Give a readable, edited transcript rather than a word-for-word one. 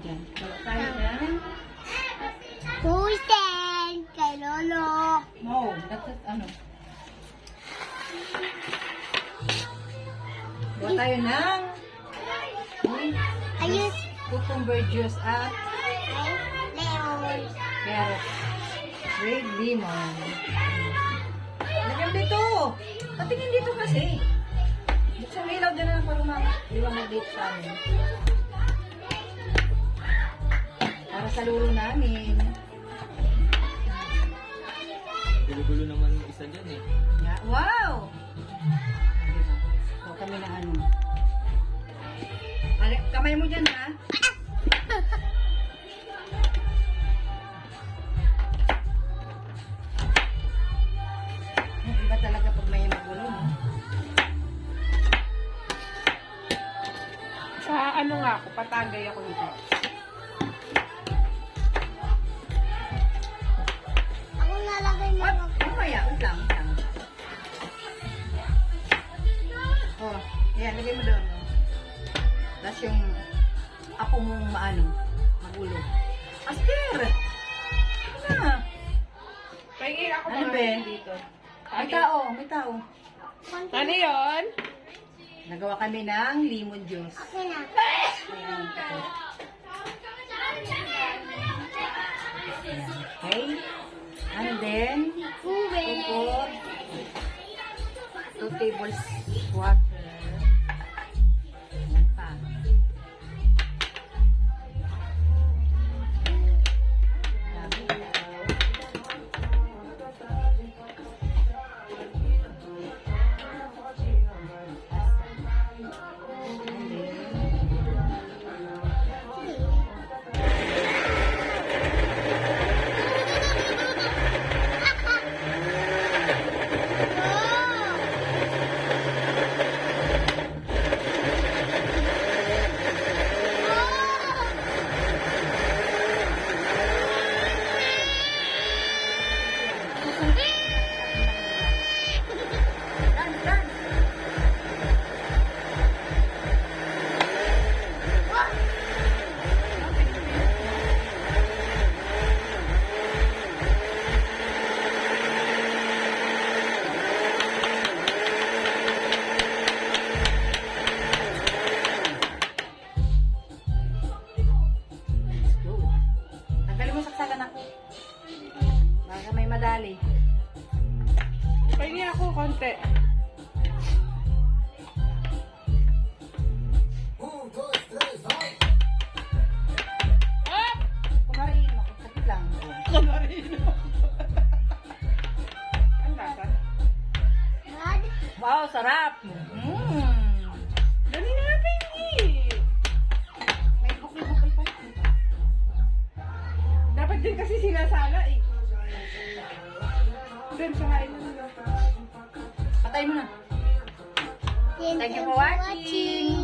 Diyan. Gawa tayo ng Pusen kay Lolo. no, that's ano. Gawa tayo ng Ayun. cucumber juice at Lemon. carrot. Red lemon. Lagyan dito. Patingin dito kasi. Buksan mo ilaw dyan na para maliwanag dito sa amin. Para sa lulo namin. Gulo-gulo naman yung isa dyan eh. Yeah. Wow! So, kami na ano. Kamay mo dyan ha. Iba talaga pag may magulo, no? Sa ano nga ako, patagay ako nito. Ako nalagay mo. What? Mamaya, wait lang. Oh, yan, lagay mo doon. Oh. Tapos yung apo mong maano, magulo. Aster! Ano na? Pahingin ako Ano, mga be? dito. May tao, may tao. Ano yun? Nagawa kami ng lemon juice. Okay na. Ayan, ito. Okay? And then, Ube. pupot 2 tables water. Ayan pa. Dami. Done, done. Go. Tanggalin mo saksakan ako. Baka may madali. Pahingin ako konti. Hop! Kumariin mo. Sakit lang. Kanarino. Ang lasa. Mad. Wow, sarap. Mm. Dali na, pahingin. May bukol-bukol pa. Dapat din kasi sinasala eh. Then, kahain na nila. Patay mo na. Thank you for watching.